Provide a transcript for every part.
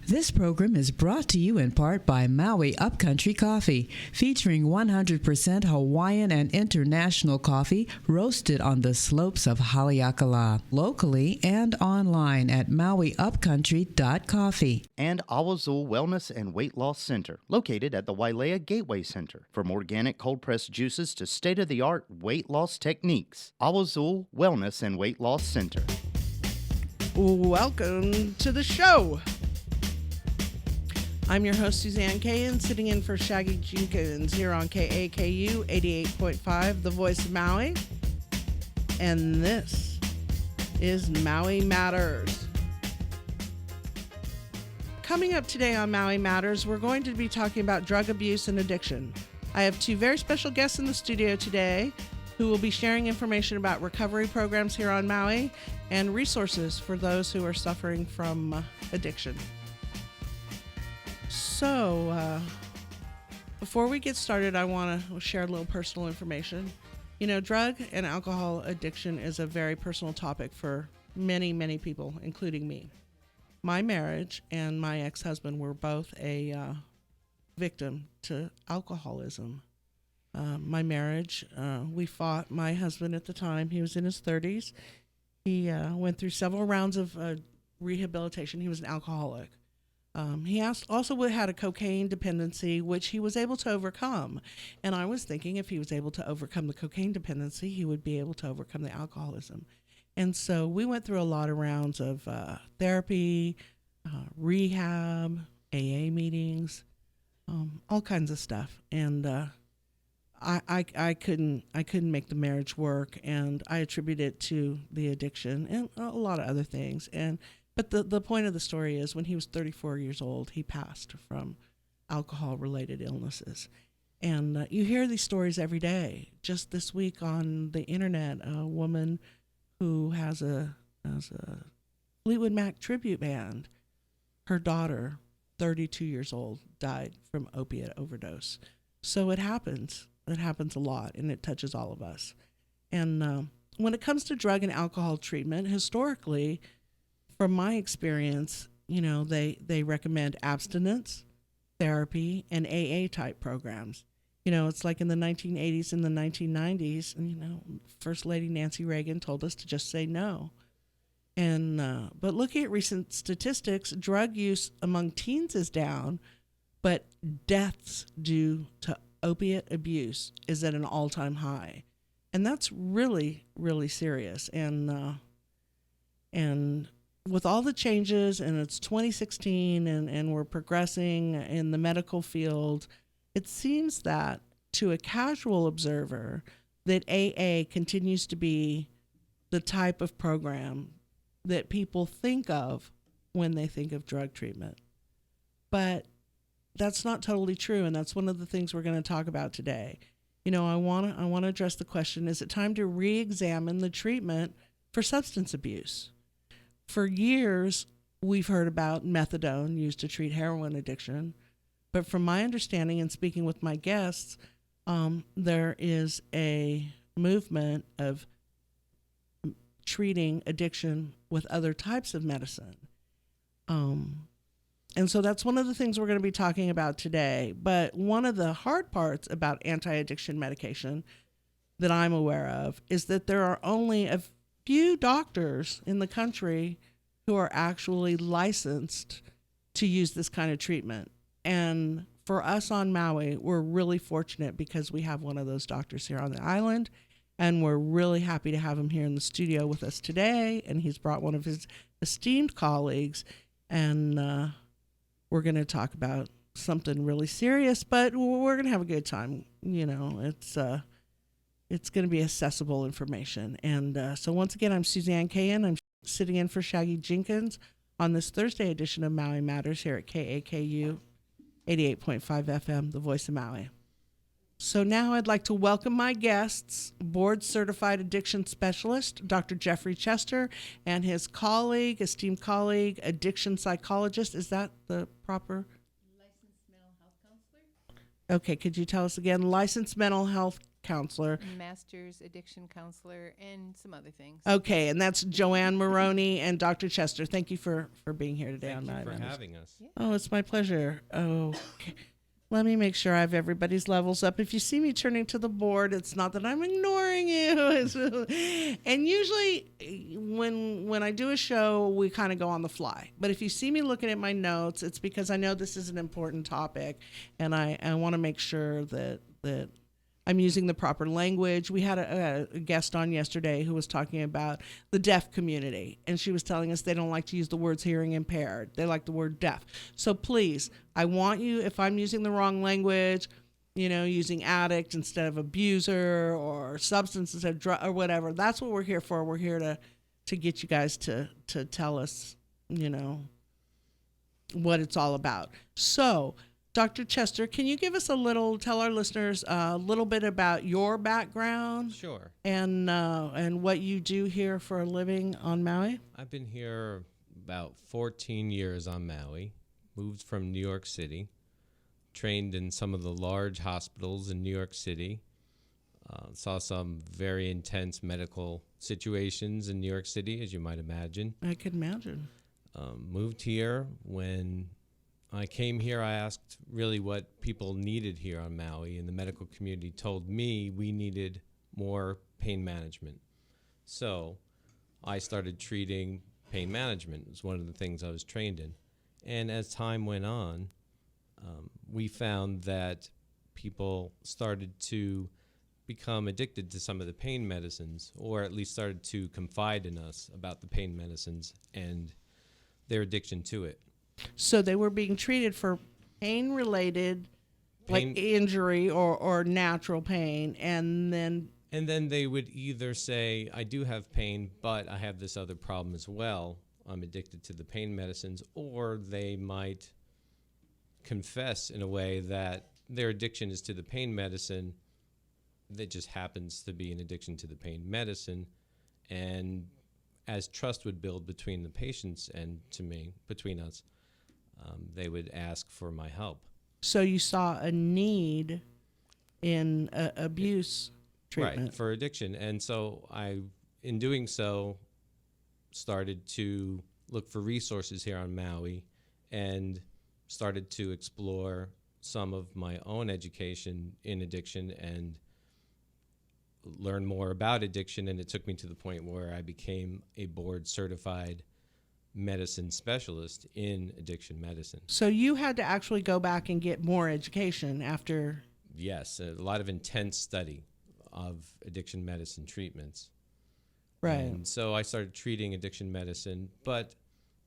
This program is brought to you in part by Maui Upcountry Coffee, featuring 100% Hawaiian and international coffee roasted on the slopes of Haleakala, locally and online at mauiupcountry.coffee. And Awazul Wellness and Weight Loss Center, located at the Wailea Gateway Center. From organic cold-pressed juices to state-of-the-art weight loss techniques, Awazul Wellness and Weight Loss Center. Welcome to the show. I'm your host, Suzanne Kayan, sitting in for Shaggy Jenkins here on KAKU 88.5, the voice of Maui. And this is Maui Matters. Coming up today on Maui Matters, we're going to be talking about drug abuse and addiction. I have two very special guests in the studio today who will be sharing information about recovery programs here on Maui and resources for those who are suffering from addiction. So, before we get started, I want to share a little personal information. You know, drug and alcohol addiction is a very personal topic for many, many people, including me. My marriage and my ex-husband were both a victim to alcoholism. My marriage, we fought. My husband at the time, he was in his 30s. He went through several rounds of rehabilitation. He was an alcoholic. He also had a cocaine dependency, which he was able to overcome. And I was thinking if he was able to overcome the cocaine dependency, he would be able to overcome the alcoholism. And so we went through a lot of rounds of therapy, rehab, AA meetings, all kinds of stuff. And I couldn't make the marriage work, and I attribute it to the addiction and a lot of other things. But the point of the story is when he was 34 years old, he passed from alcohol-related illnesses. And you hear these stories every day. Just this week on the internet, a woman who has a Fleetwood Mac tribute band, her daughter, 32 years old, died from opiate overdose. So it happens. It happens a lot, and it touches all of us. And when it comes to drug and alcohol treatment, historically, from my experience, you know, they recommend abstinence, therapy, and AA type programs. You know, it's like in the 1980s and the 1990s, and, you know, First Lady Nancy Reagan told us to just say no. And but looking at recent statistics, drug use among teens is down, but deaths due to opiate abuse is at an all-time high. And that's really, really serious. And with all the changes, and it's 2016, and we're progressing in the medical field, it seems that to a casual observer that AA continues to be the type of program that people think of when they think of drug treatment. But that's not totally true, and that's one of the things we're going to talk about today. You know, I want to address the question, is it time to re-examine the treatment for substance abuse? For years, we've heard about methadone used to treat heroin addiction. But from my understanding and speaking with my guests, there is a movement of treating addiction with other types of medicine. And so that's one of the things we're going to be talking about today. But one of the hard parts about anti-addiction medication that I'm aware of is that there are only a few doctors in the country who are actually licensed to use this kind of treatment. And for us on Maui, we're really fortunate because we have one of those doctors here on the island, and we're really happy to have him here in the studio with us today. And he's brought one of his esteemed colleagues, and we're going to talk about something really serious, but we're going to have a good time. You know, it's going to be accessible information. And so once again, I'm Suzanne Kayan. I'm sitting in for Shaggy Jenkins on this Thursday edition of Maui Matters here at KAKU 88.5 FM, the voice of Maui. So now I'd like to welcome my guests, board-certified addiction specialist, Dr. Jeffrey Chester, and his colleague, esteemed colleague, addiction psychologist. Is that the proper? Licensed mental health counselor. Okay, could you tell us again? Licensed mental health counselor. Master's addiction counselor, and some other things. Okay, and that's Joanne Morani and Dr. Chester. Thank you for being here today on Thank you Night for Runners. having us. Yeah. Oh, it's my pleasure. Oh, okay. Let me make sure I have everybody's levels up. If you see me turning to the board, it's not that I'm ignoring you. And usually when I do a show, we kind of go on the fly. But if you see me looking at my notes, it's because I know this is an important topic, and I want to make sure that I'm using the proper language. We had a guest on yesterday who was talking about the deaf community, and she was telling us they don't like to use the words hearing impaired. They like the word deaf. So please, I want you, if I'm using the wrong language, using addict instead of abuser or substance instead of drug or whatever, that's what we're here for. We're here to get you guys to tell us, what it's all about. So, Dr. Chester, can you give us tell our listeners a little bit about your background? Sure. And what you do here for a living on Maui? I've been here about 14 years on Maui, moved from New York City, trained in some of the large hospitals in New York City, saw some very intense medical situations in New York City, as you might imagine. I could imagine. Moved here. When I came here, I asked really what people needed here on Maui, and the medical community told me we needed more pain management. So I started treating pain management. It was one of the things I was trained in. And as time went on, we found that people started to become addicted to some of the pain medicines, or at least started to confide in us about the pain medicines and their addiction to it. So they were being treated for pain-related, like injury or natural pain, and then they would either say, I do have pain, but I have this other problem as well. I'm addicted to the pain medicines. Or they might confess in a way that their addiction is to the pain medicine. That just happens to be an addiction to the pain medicine. And as trust would build between the patients and between us, they would ask for my help. So you saw a need in abuse treatment. Right, for addiction. And so I, in doing so, started to look for resources here on Maui and started to explore some of my own education in addiction and learn more about addiction. And it took me to the point where I became a board certified medicine specialist in addiction medicine. So you had to actually go back and get more education after. Yes, a lot of intense study of addiction medicine treatments. Right. And so I started treating addiction medicine, but...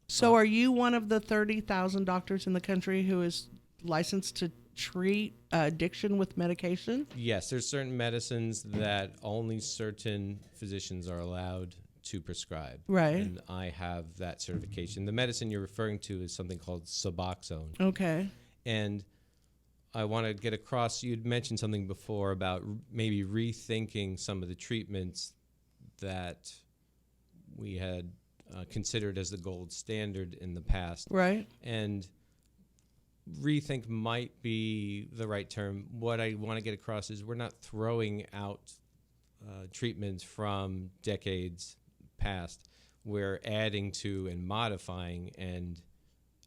So are you one of the 30,000 doctors in the country who is licensed to treat addiction with medication? Yes, there's certain medicines that only certain physicians are allowed to prescribe. Right. And I have that certification. The medicine you're referring to is something called Suboxone. Okay. And I want to get across, you'd mentioned something before about maybe rethinking some of the treatments that we had considered as the gold standard in the past. Right. And rethink might be the right term. What I want to get across is we're not throwing out treatments from decades past. We're adding to and modifying and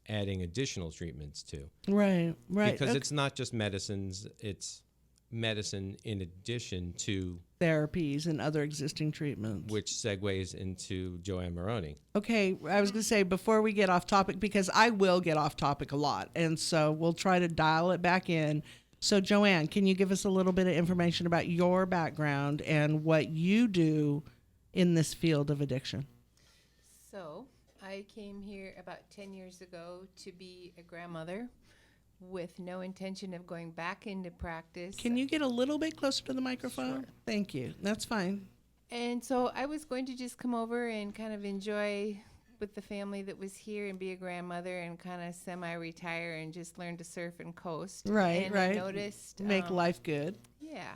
adding additional treatments to. Right. Because Okay. it's not just medicines, it's medicine in addition to Therapies and other existing treatments. which segues into Joanne Morani. Okay, I was going to say before we get off topic, because I will get off topic a lot, and so we'll try to dial it back in. So Joanne, can you give us a little bit of information about your background and what you do in this field of addiction? So I came here about 10 years ago to be a grandmother with no intention of going back into practice. Can you get a little bit closer to the microphone? Sure. Thank you. That's fine. And so I was going to just come over and kind of enjoy with the family that was here and be a grandmother and kind of semi-retire and just learn to surf and coast. Right, and right. I noticed... Make life good. Yeah.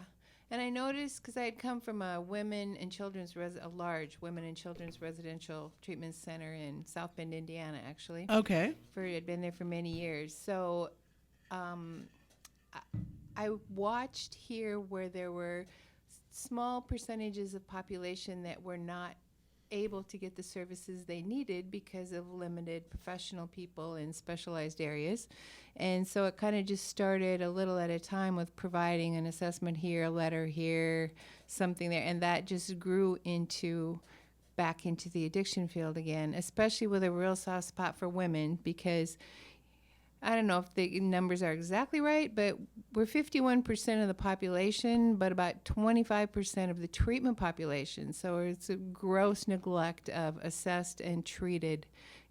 And I noticed, because I had come from a large women and children's residential treatment center in South Bend, Indiana, actually. Okay. I'd been there for many years. So I I watched here where there were small percentages of population that were not able to get the services they needed because of limited professional people in specialized areas. And so it kind of just started a little at a time with providing an assessment here, a letter here, something there, and that just grew back into the addiction field again, especially with a real soft spot for women, because I don't know if the numbers are exactly right, but we're 51% of the population, but about 25% of the treatment population. So it's a gross neglect of assessed and treated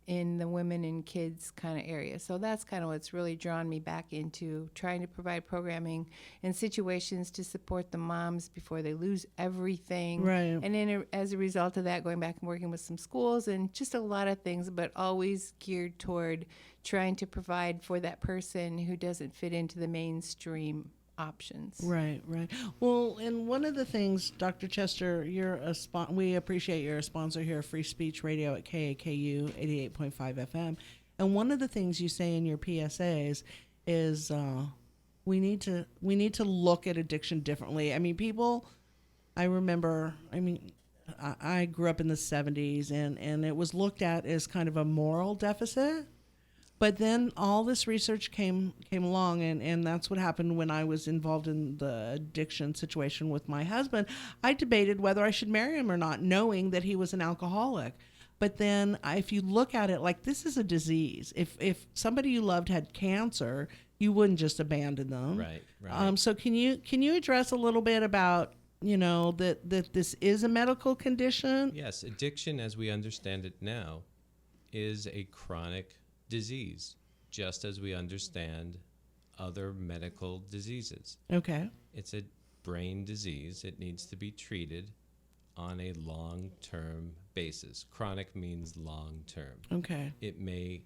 in the women and kids kind of area. So that's kind of what's really drawn me back into trying to provide programming and situations to support the moms before they lose everything. Right. And then as a result of that, going back and working with some schools and just a lot of things, but always geared toward trying to provide for that person who doesn't fit into the mainstream options. Right. Well, and one of the things, Dr. Chester, we appreciate you're a sponsor here of Free Speech Radio at KAKU 88.5 FM. And one of the things you say in your PSAs is we need to look at addiction differently. I mean, I grew up in the 70s and it was looked at as kind of a moral deficit. But then all this research came along, and that's what happened when I was involved in the addiction situation with my husband. I debated whether I should marry him or not, knowing that he was an alcoholic. But then if you look at it like this is a disease, if somebody you loved had cancer, you wouldn't just abandon them. Right. So can you address a little bit about, that this is a medical condition? Yes, addiction as we understand it now is a chronic disease, just as we understand other medical diseases. Okay. It's a brain disease. It needs to be treated on a long-term basis. Chronic means long-term. Okay. It may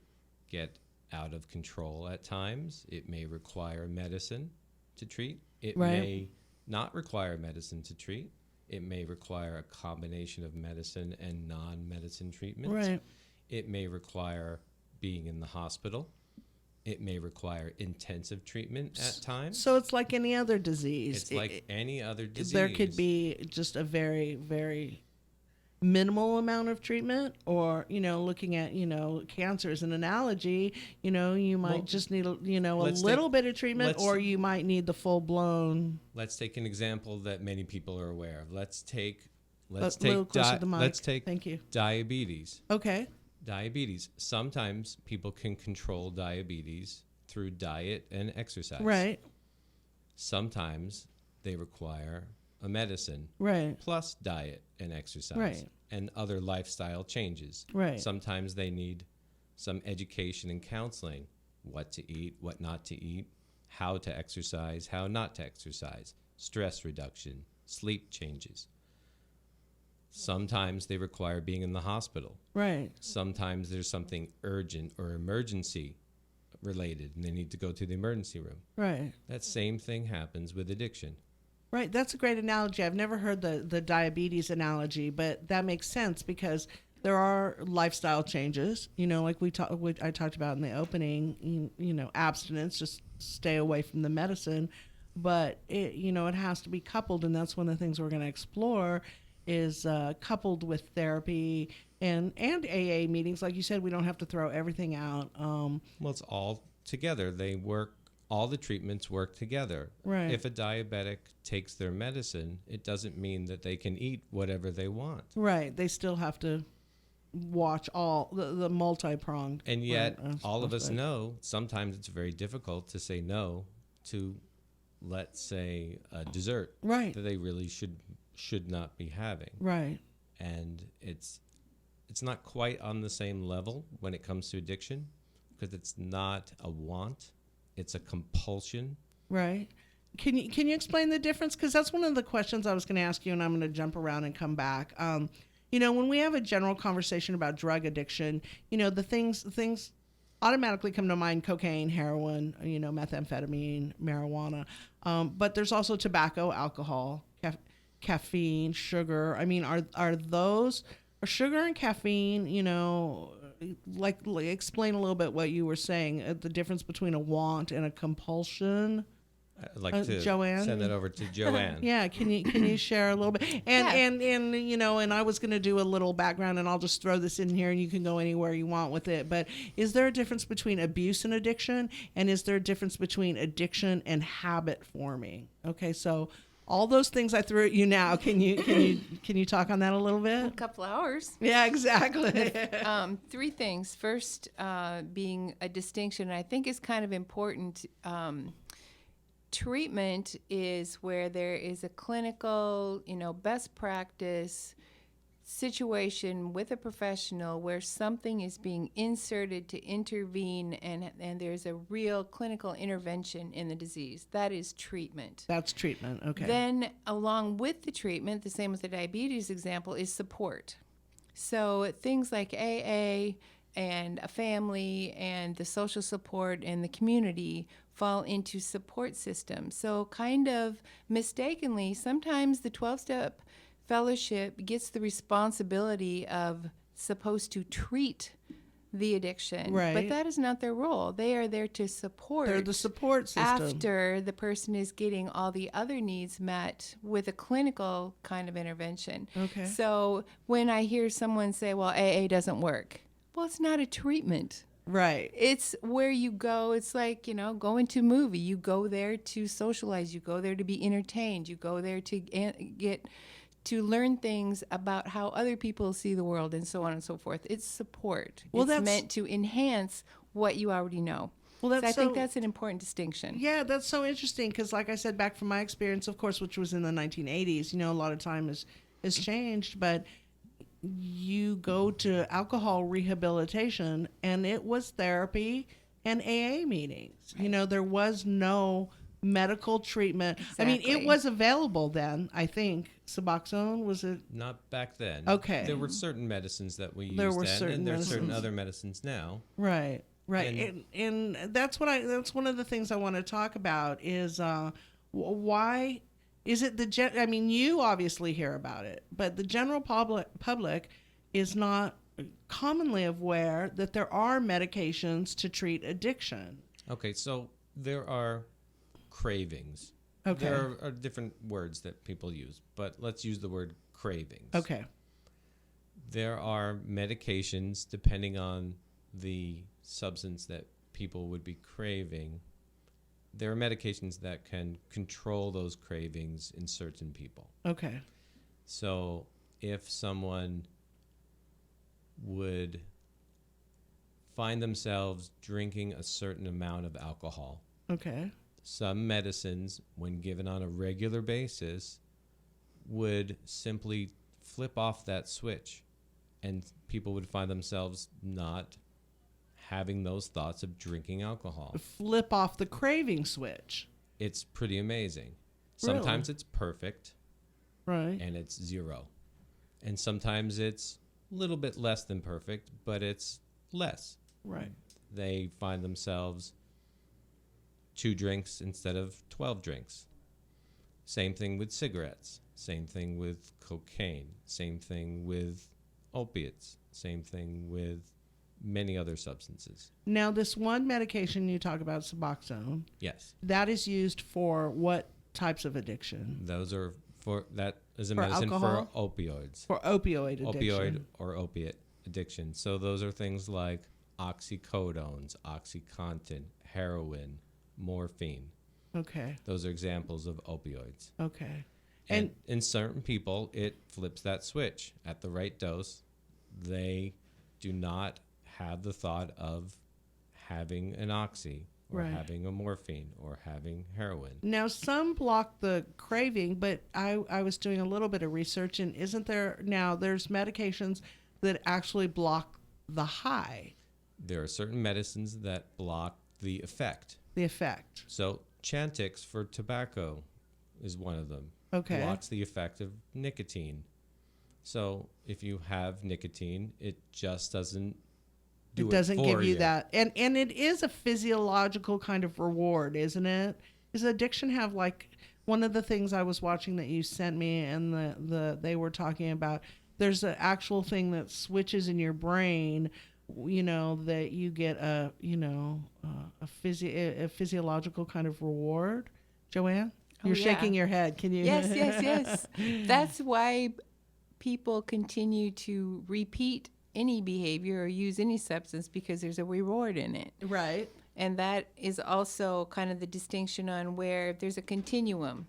get out of control at times. It may require medicine to treat. It may not require medicine to treat. It may require a combination of medicine and non-medicine treatments. Right. It may require being in the hospital. It may require intensive treatment at times. So it's like any other disease. It's like any other disease. There could be just a very, very minimal amount of treatment, or, looking at, cancer as an analogy, you might just need, a little bit of treatment, or you might need the full blown. Let's take an example that many people are aware of. Let's take Thank you. Diabetes. Okay. Diabetes. Sometimes people can control diabetes through diet and exercise. Right. Sometimes they require a medicine plus diet and exercise and other lifestyle changes. Right. Sometimes they need some education and counseling, what to eat, what not to eat, how to exercise, how not to exercise, stress reduction, sleep changes. Sometimes they require being in the hospital. Right. Sometimes there's something urgent or emergency related, and they need to go to the emergency room. Right. That same thing happens with addiction. Right. That's a great analogy. I've never heard the diabetes analogy, but that makes sense because there are lifestyle changes, like I talked about in the opening, abstinence, just stay away from the medicine. But it has to be coupled, and that's one of the things we're going to explore is coupled with therapy and AA meetings. Like you said, we don't have to throw everything out. Well, it's all together. They work, all the treatments work together. Right. If a diabetic takes their medicine, it doesn't mean that they can eat whatever they want. Right. They still have to watch all the multi-pronged. And yet, all of us know sometimes it's very difficult to say no to, let's say, a dessert that they really should not be having. Right. And it's not quite on the same level when it comes to addiction, because it's not a want, it's a compulsion. Right. Can you explain the difference? Because that's one of the questions I was going to ask you, and I'm going to jump around and come back. When we have a general conversation about drug addiction, the things automatically come to mind: cocaine, heroin, methamphetamine, marijuana. But there's also tobacco, alcohol, caffeine, sugar. I mean, are sugar and caffeine, like explain a little bit what you were saying, the difference between a want and a compulsion? I'd like to Joanne? send that over to Joanne. Yeah, can you share a little bit? And and I was going to do a little background, and I'll just throw this in here, and you can go anywhere you want with it. But is there a difference between abuse and addiction, and is there a difference between addiction and habit forming? Okay, so all those things I threw at you now. Can you talk on that a little A bit? couple hours. Yeah, exactly. Three things. First, being a distinction, I think is kind of important. Treatment is where there is a clinical, best practice situation with a professional where something is being inserted to intervene and there's a real clinical intervention in the disease. That is treatment. That's treatment. Okay. Then along with the treatment, the same as the diabetes example, is support. So things like AA and a family and the social support and the community fall into support systems. So kind of mistakenly, sometimes the 12-step fellowship gets the responsibility of supposed to treat the addiction. Right. But that is not their role. They are there to support. They're the support system. After the person is getting all the other needs met with a clinical kind of intervention. Okay. So when I hear someone say, well, AA doesn't work, well, it's not a treatment. Right. It's where you go. It's like, going to a movie. You go there to socialize. You go there to be entertained. You go there to learn things about how other people see the world and so on and so forth. It's support. Well, it's meant to enhance what you already know. Well, I think that's an important distinction. Yeah, that's so interesting because, like I said, back from my experience, of course, which was in the 1980s, a lot of time has changed, but you go to alcohol rehabilitation and it was therapy and AA meetings. Right. There was no medical treatment. Exactly. I mean, it was available then, I think. Suboxone, was it? Not back then. Okay. There were certain medicines that we used There were then, certain and there are certain medicines. other medicines now. Right. And that's that's one of the things I want to talk about is why is it you obviously hear about it, but the general public is not commonly aware that there are medications to treat addiction. Okay, so there are cravings. Okay. There are different words that people use, but let's use the word cravings. Okay. There are medications depending on the substance that people would be craving. There are medications that can control those cravings in certain people. Okay. So if someone would find themselves drinking a certain amount of alcohol, Okay. some medicines, when given on a regular basis, would simply flip off that switch, and people would find themselves not having those thoughts of drinking alcohol. Flip off the craving switch. It's pretty amazing. Really? Sometimes it's perfect Right. and it's zero. And sometimes it's a little bit less than perfect, but it's less. Right. They find themselves 2 drinks instead of 12 drinks. Same thing with cigarettes. Same thing with cocaine. Same thing with opiates. Same thing with many other substances. Now, this one medication you talk about, Suboxone, Yes. that is used for what types of addiction? That is a For medicine alcohol? for opioids. For opioid addiction. Opioid or opiate addiction. So those are things like oxycodones, OxyContin, heroin, morphine. Okay. Those are examples of opioids. Okay. And in certain people, it flips that switch. At the right dose, they do not have the thought of having an oxy or Right. having a morphine or having heroin. Now, some block the craving, but I was doing a little bit of research, and isn't there now there's medications that actually block the high, There are certain medicines that block the effect. the effect? So Chantix for tobacco is one of them. Okay. Blocks the effect of nicotine. So if you have nicotine, it just doesn't do It doesn't for give you that. And it is a physiological kind of reward, isn't it? Does addiction have like one of the things I was watching that you sent me and they were talking about, there's an actual thing that switches in your brain, that you get a physiological kind of reward. Joanne? Oh, You're yeah. shaking your head. Can you? Yes, yes, yes. That's why people continue to repeat any behavior or use any substance, because there's a reward in it. Right. And that is also kind of the distinction on where there's a continuum.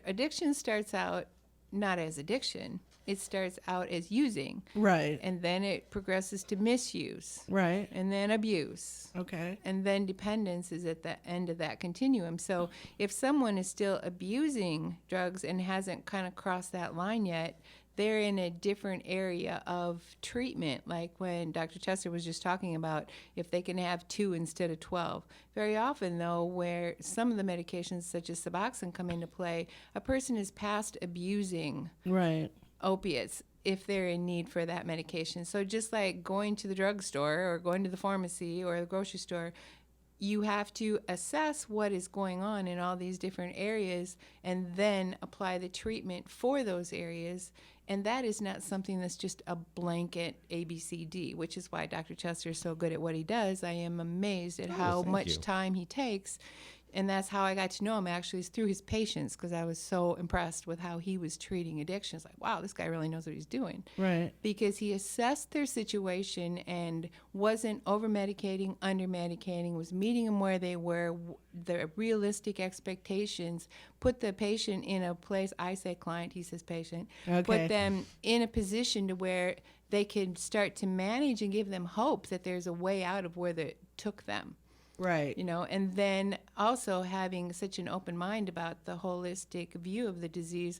Addiction starts out not as addiction. It starts out as using. Right. And then it progresses to misuse. Right. And then abuse. Okay. And then dependence is at the end of that continuum. So if someone is still abusing drugs and hasn't kind of crossed that line yet, they're in a different area of treatment, like when Dr. Chester was just talking about if they can have 2 instead of 12. Very often, though, where some of the medications such as Suboxone come into play, a person is past abusing Right. opiates if they're in need for that medication. So just like going to the drugstore or going to the pharmacy or the grocery store, you have to assess what is going on in all these different areas and then apply the treatment for those areas. And that is not something that's just a blanket ABCD, which is why Dr. Chester is so good at what he does. I am amazed at how thank much you. time he takes. And that's how I got to know him, actually, is through his patients, because I was so impressed with how he was treating addictions. Like, wow, this guy really knows what he's doing. Right. Because he assessed their situation and wasn't over-medicating, under-medicating, was meeting them where they were, the realistic expectations, put the patient in a place, I say client, he says patient, Okay. put them in a position to where they could start to manage and give them hope that there's a way out of where it took them. Right. You know, and then also having such an open mind about the holistic view of the disease,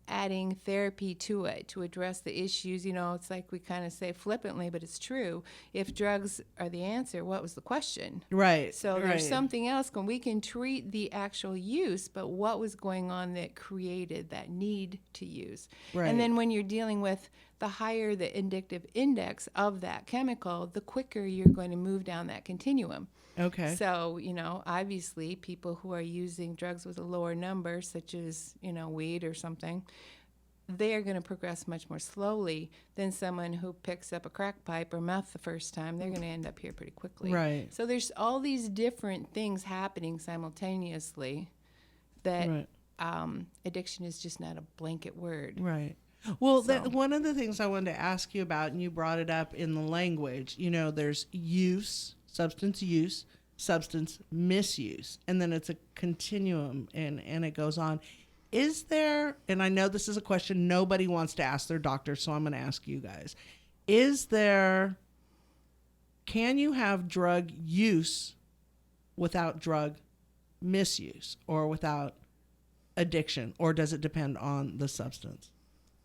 adding therapy to it to address the issues. You know, it's like we kind of say flippantly, but it's true. If drugs are the answer, what was the question? Right. So right. there's something else going. We can treat the actual use, but what was going on that created that need to use? Right. And then when you're dealing with the higher the addictive index of that chemical, the quicker you're going to move down that continuum. Okay. So, you know, obviously people who are using drugs with a lower number, such as, you know, weed or something, they are going to progress much more slowly than someone who picks up a crack pipe or meth the first time. They're going to end up here pretty quickly. Right. So there's all these different things happening simultaneously that Right. Addiction is just not a blanket word. Right. Well, So- one of the things I wanted to ask you about, and you brought it up in the language, you know, there's use, substance use, substance misuse, and then it's a continuum, and it goes on. Is there, and I know this is a question nobody wants to ask their doctor, so I'm going to ask you guys, can you have drug use without drug misuse or without addiction, or does it depend on the substance?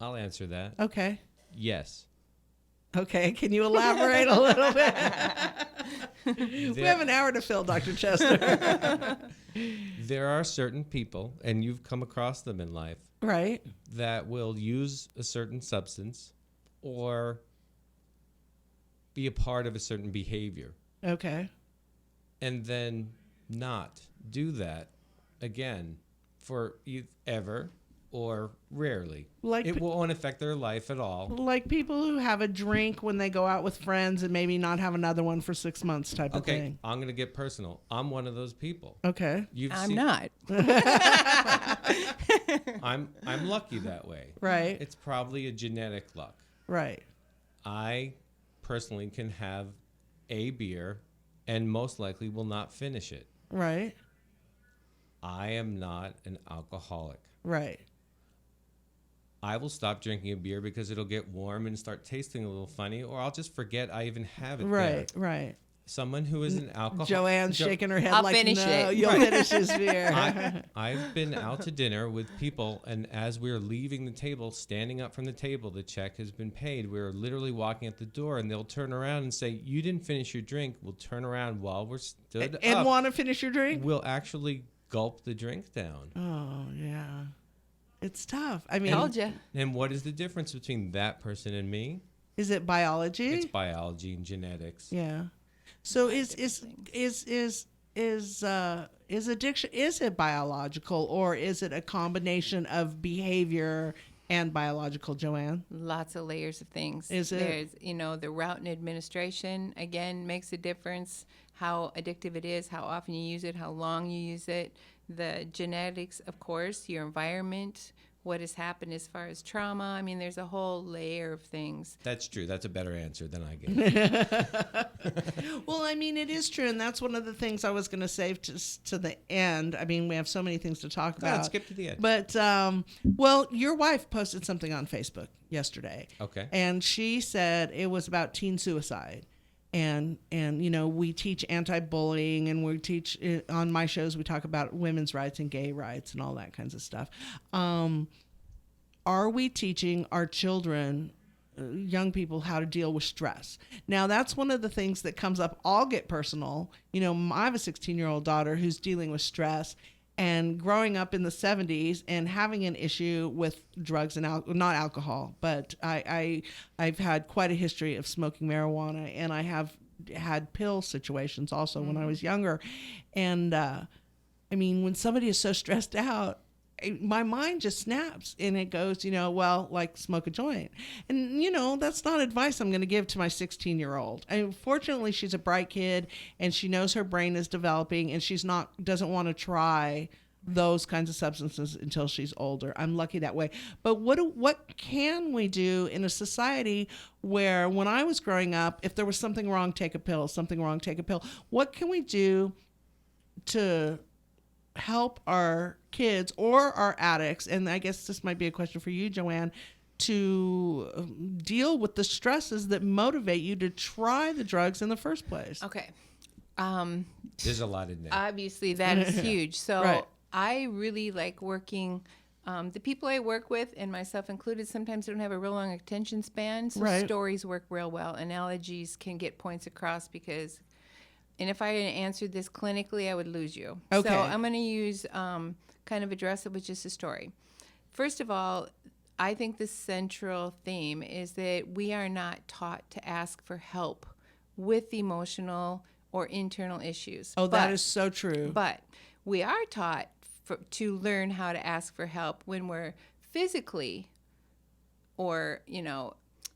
I'll answer that. Okay. Yes. Okay, can you elaborate a little bit? We have an hour to fill, Dr. Chester. There are certain people, and you've come across them in life, Right. that will use a certain substance or be a part of a certain behavior Okay. and then not do that again for ever or rarely. Like It won't affect their life at all. Like people who have a drink when they go out with friends and maybe not have another one for 6 months type of Okay, thing. I'm going to get personal. I'm one of those people. Okay. I'm not. I'm lucky that way. Right. It's probably a genetic luck. Right. I personally can have a beer and most likely will not finish it. Right. I am not an alcoholic. Right. I will stop drinking a beer because it'll get warm and start tasting a little funny, or I'll just forget I even have it Right. there. Right. Someone who is an alcoholic. Joanne's shaking her head I'll like, finish no, it." you'll finish this beer. I've been out to dinner with people, and as we're leaving the table, standing up from the table, the check has been paid. We're literally walking at the door, and they'll turn around and say, "You didn't finish your drink." We'll turn around while we're stood and up. want to finish your drink? We'll actually gulp the drink down. Oh, yeah. It's tough. I mean, Told you. And what is the difference between that person and me? is it biology? It's biology and genetics. Yeah. So is addiction, is it biological, or is it a combination of behavior and biological, Joanne? Lots of layers of things. Is it? There's, the route and administration, again, makes a difference. How addictive it is, how often you use it, how long you use it. The genetics, of course, your environment, what has happened as far as trauma. I mean, there's a whole layer of things. That's true. That's a better answer than I gave. Well, I mean, it is true, and that's one of the things I was going to save to the end. I mean, we have so many things to talk about. Let's skip to the end. But, well, your wife posted something on Facebook yesterday. Okay. And she said it was about teen suicide. And we teach anti-bullying, and we teach on my shows, we talk about women's rights and gay rights and all that kinds of stuff. Are we teaching our children, young people, how to deal with stress? Now, that's one of the things that comes up. I'll get personal. I have a 16-year-old daughter who's dealing with stress, and growing up in the 70s and having an issue with drugs and not alcohol, but I've had quite a history of smoking marijuana, and I have had pill situations also when I was younger. And I mean, when somebody is so stressed out, my mind just snaps and it goes, well, like smoke a joint. And, that's not advice I'm going to give to my 16-year-old. Fortunately, she's a bright kid and she knows her brain is developing, and doesn't want to try those kinds of substances until she's older. I'm lucky that way. But what can we do in a society where, when I was growing up, if there was something wrong, take a pill, something wrong, take a pill. What can we do to help our kids or our addicts, and I guess this might be a question for you, Joanne, to deal with the stresses that motivate you to try the drugs in the first place? Okay. There's a lot in there. Obviously, that is huge. So Right. I really like working. The people I work with, and myself included, sometimes don't have a real long attention span, so Right. stories work real well. Analogies can get points across and if I answered this clinically, I would lose you. Okay. So I'm going to use kind of address it with just a story. First of all, I think the central theme is that we are not taught to ask for help with emotional or internal issues. Oh, that is so true. But we are taught to learn how to ask for help when we're physically or,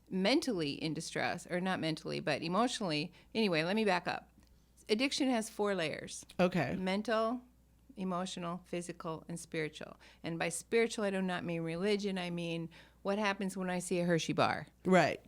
mentally in distress, or not mentally, but emotionally. Anyway, let me back up. Addiction has 4 layers. Okay. Mental, emotional, physical, and spiritual. And by spiritual, I do not mean religion. I mean, what happens when I see a Hershey bar? Right.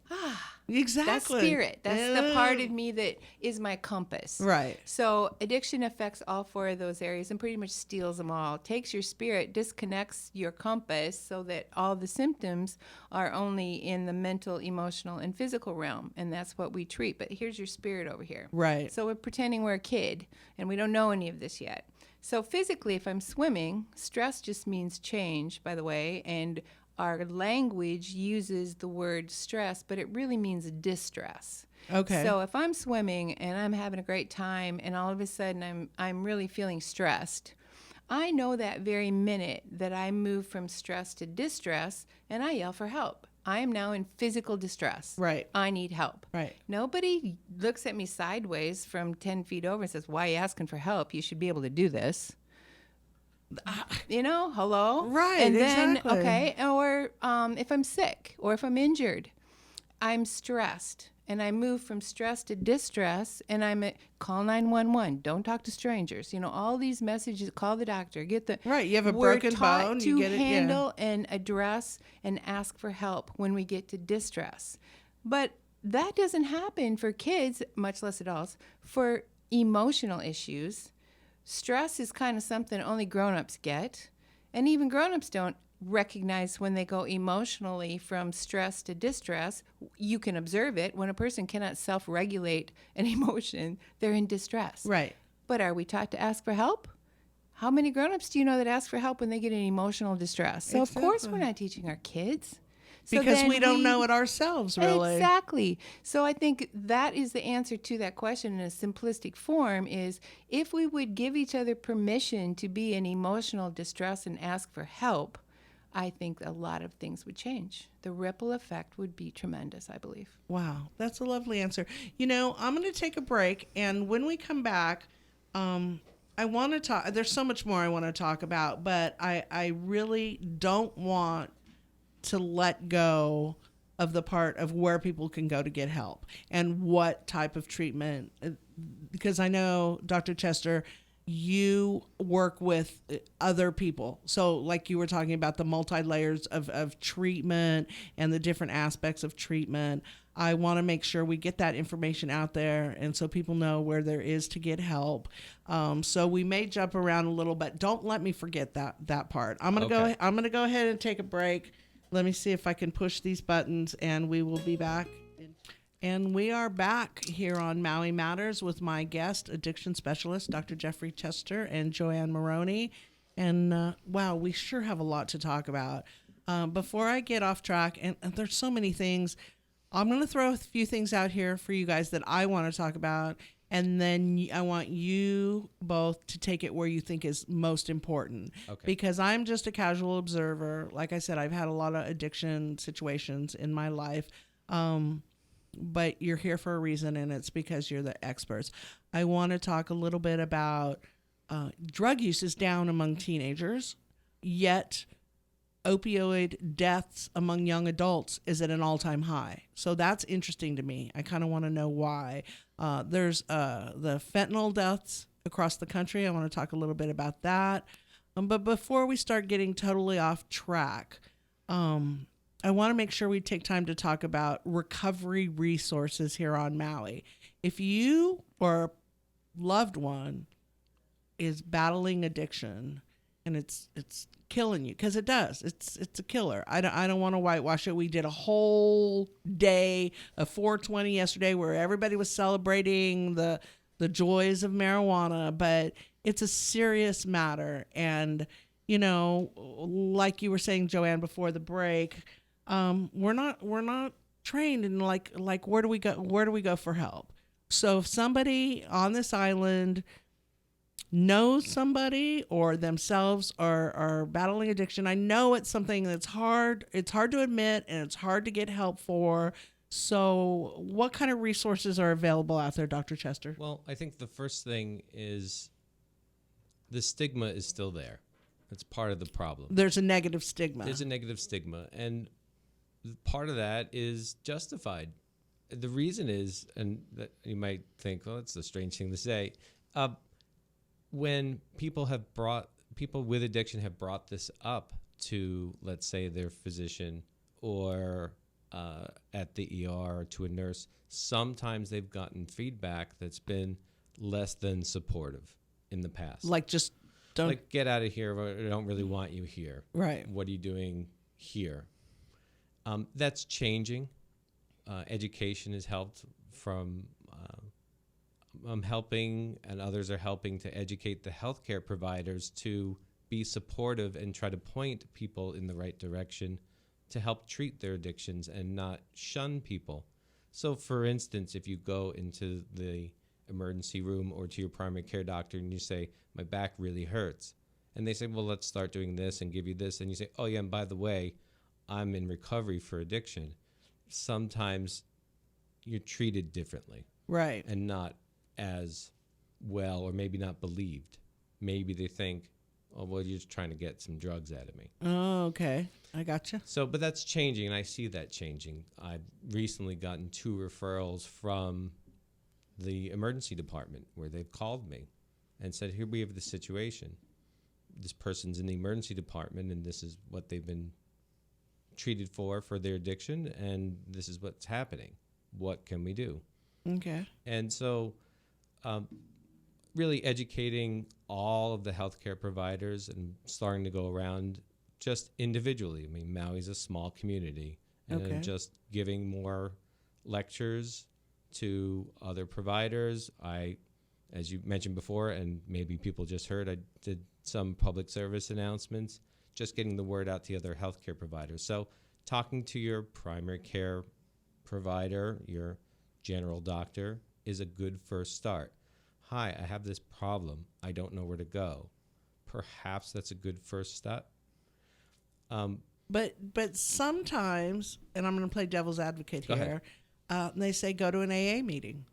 Exactly. That's spirit. That's the part of me that is my compass. Right. So addiction affects all 4 of those areas and pretty much steals them all. Takes your spirit, disconnects your compass so that all the symptoms are only in the mental, emotional, and physical realm. And that's what we treat. But here's your spirit over here. Right. So we're pretending we're a kid and we don't know any of this yet. So physically, if I'm swimming, stress just means change, by the way, and our language uses the word stress, but it really means distress. Okay. So if I'm swimming and I'm having a great time and all of a sudden I'm really feeling stressed, I know that very minute that I move from stress to distress and I yell for help. I am now in physical distress. Right. I need help. Right. Nobody looks at me sideways from 10 feet over and says, why are you asking for help? You should be able to do this. Hello? Right, And then, exactly. okay, or if I'm sick or if I'm injured, I'm stressed. And I move from stress to distress, and call 911. Don't talk to strangers. All these messages. Call the doctor. Get the Right. You have a we're broken taught bone. to You get it. handle and address and ask for help when we get to distress. But that doesn't happen for kids, much less adults. For emotional issues, stress is kind of something only grown-ups get, and even grown-ups don't recognize when they go emotionally from stress to distress. You can observe it. When a person cannot self-regulate an emotion, they're in distress. Right. But are we taught to ask for help? How many grown-ups do you know that ask for help when they get in emotional distress? So of course we're not teaching our kids. So Because then we don't know it ourselves, really. Exactly. So I think that is the answer to that question in a simplistic form is if we would give each other permission to be in emotional distress and ask for help, I think a lot of things would change. The ripple effect would be tremendous, I believe. Wow. That's a lovely answer. I'm going to take a break, and when we come back, I want to talk. There's so much more I want to talk about, but I really don't want to let go of the part of where people can go to get help and what type of treatment. Because I know, Dr. Chester, you work with other people. So like you were talking about the multi-layers of treatment and the different aspects of treatment. I want to make sure we get that information out there, and so people know where there is to get help. So we may jump around a little bit. Don't let me forget that part. I'm gonna go ahead and take a break. Let me see if I can push these buttons, and we will be back. And we are back here on Maui Matters with my guest, addiction specialist, Dr. Jeffrey Chester and Joanne Morani. And wow, we sure have a lot to talk about. Before I get off track, and there's so many things, I'm going to throw a few things out here for you guys that I want to talk about. And then I want you both to take it where you think is most important. Okay. Because I'm just a casual observer. Like I said, I've had a lot of addiction situations in my life. But you're here for a reason, and it's because you're the experts. I want to talk a little bit about drug use is down among teenagers, yet opioid deaths among young adults is at an all-time high. So that's interesting to me. I kind of want to know why. There's the fentanyl deaths across the country. I want to talk a little bit about that. But before we start getting totally off track, I want to make sure we take time to talk about recovery resources here on Maui. If you or a loved one is battling addiction and it's killing you, because it does, it's a killer. I don't want to whitewash it. We did a whole day of 420 yesterday where everybody was celebrating the joys of marijuana, but it's a serious matter. And you know, like you were saying, Joanne, before the break, we're not trained in like where do we go for help? So if somebody on this island knows somebody or themselves are battling addiction, I know it's something that's hard. It's hard to admit, and it's hard to get help for. So what kind of resources are available out there, Dr. Chester? Well, I think the first thing is the stigma is still there. It's part of the problem. There's a negative stigma. There's a negative stigma, and part of that is justified. The reason is, and that you might think, well, it's a strange thing to say, when people with addiction have brought this up to, let's say, their physician or at the ER or to a nurse, sometimes they've gotten feedback that's been less than supportive in the past. Like, just don't, like, get out of here. I don't really want you here. Right. What are you doing here? That's changing. Education has helped from I'm helping, and others are helping to educate the healthcare providers to be supportive and try to point people in the right direction to help treat their addictions and not shun people. So, for instance, if you go into the emergency room or to your primary care doctor and you say, my back really hurts, and they say, well, let's start doing this and give you this, and you say, oh yeah, and by the way, I'm in recovery for addiction. Sometimes you're treated differently. right. And not as well, or maybe not believed. Maybe they think, oh, well, you're just trying to get some drugs out of me. Oh, okay. I gotcha. So, but that's changing, and I see that changing. I've recently gotten 2 referrals from the emergency department where they've called me and said, here we have the situation. This person's in the emergency department, and this is what they've been treated for their addiction, and this is what's happening. What can we do? Okay. And so really educating all of the healthcare providers and starting to go around just individually. I mean, Maui's a small community, and Okay. just giving more lectures to other providers. As you mentioned before, and maybe people just heard, I did some public service announcements, just getting the word out to the other healthcare providers. So talking to your primary care provider, your general doctor, is a good first start. Hi, I have this problem. I don't know where to go. Perhaps that's a good first step. But sometimes, and I'm going to play devil's advocate Go here, they say go to an AA meeting.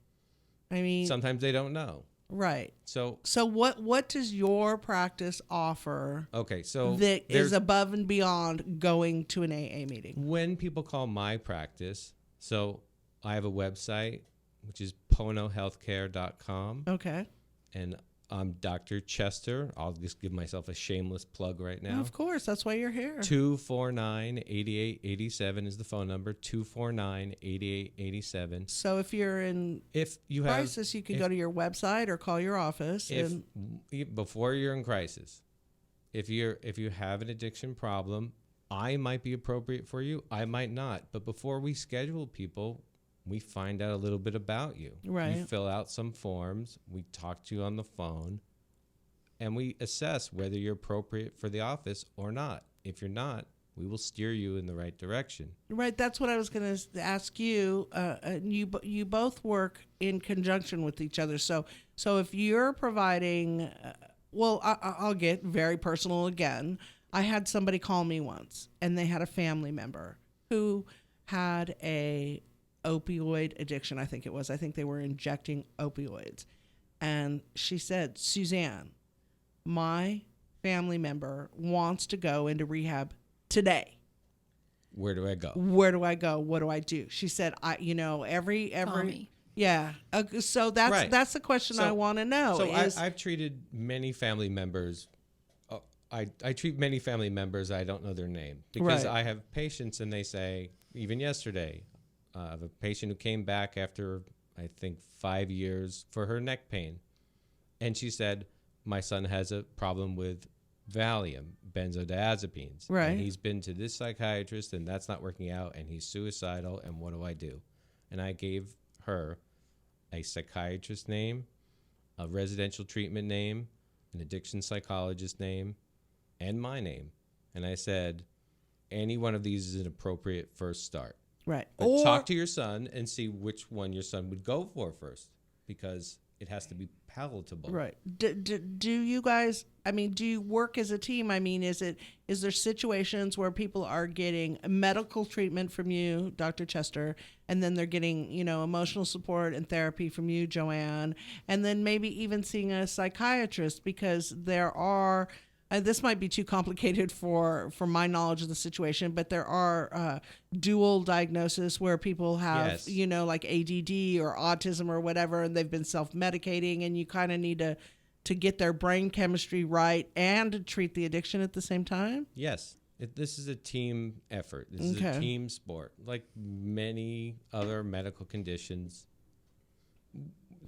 I mean, Sometimes they don't know. Right. So what does your practice offer okay, so that is there's above and beyond going to an AA meeting? when people call my practice, so I have a website which is ponohealthcare.com, Okay. and I'm Dr. Chester. I'll just give myself a shameless plug right now. Of course, that's why you're here. 249-8887 is the phone number, 249-8887. So if you're in If you have crisis, you can go to your website or call your office. if before you're in crisis, if you have an addiction problem, I might be appropriate for you, I might not. But before we schedule people, we find out a little bit about you. Right. You fill out some forms, we talk to you on the phone, and we assess whether you're appropriate for the office or not. If you're not, we will steer you in the right direction. Right, that's what I was going to ask you. You both work in conjunction with each other. So if you're providing, I'll get very personal again. I had somebody call me once, and they had a family member who had a opioid addiction. I think they were injecting opioids, and she said, "Suzanne, my family member wants to go into rehab today. Where do I go? Where do I go? What do I do?" She said, every Call me. yeah. So that's Right. that's the question I want to know. So I've treated many family members. I treat many family members. I don't know their name because Right. I have patients, and they say, even yesterday, I have a patient who came back after, I think, 5 years for her neck pain. And she said, my son has a problem with Valium, benzodiazepines. Right. And he's been to this psychiatrist, and that's not working out, and he's suicidal, and what do I do? And I gave her a psychiatrist name, a residential treatment name, an addiction psychologist name, and my name. And I said, any one of these is an appropriate first start. right. But talk to your son and see which one your son would go for first, because it has to be palatable. Right. Do you guys, do you work as a team? Is there situations where people are getting medical treatment from you, Dr. Chester, and then they're getting, emotional support and therapy from you, Joanne, and then maybe even seeing a psychiatrist, because there are, this might be too complicated for my knowledge of the situation, but there are dual diagnoses where people have, Yes. like ADD or autism or whatever, and they've been self-medicating, and you kind of need to get their brain chemistry right and to treat the addiction at the same time? Yes. This is a team effort. This is Okay. a team sport. Like many other medical conditions,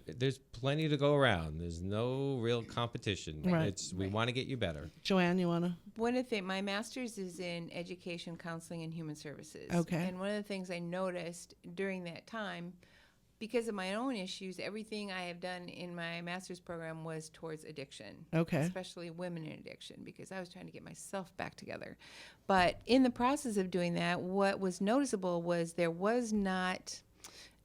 there's plenty to go around. There's no real competition. Right. We want to get you better. Joanne, you want to? One of the things, my master's is in education, counseling, and human services. Okay. And one of the things I noticed during that time, because of my own issues, everything I have done in my master's program was towards addiction. Okay. Especially women in addiction, because I was trying to get myself back together. But in the process of doing that, what was noticeable was there was not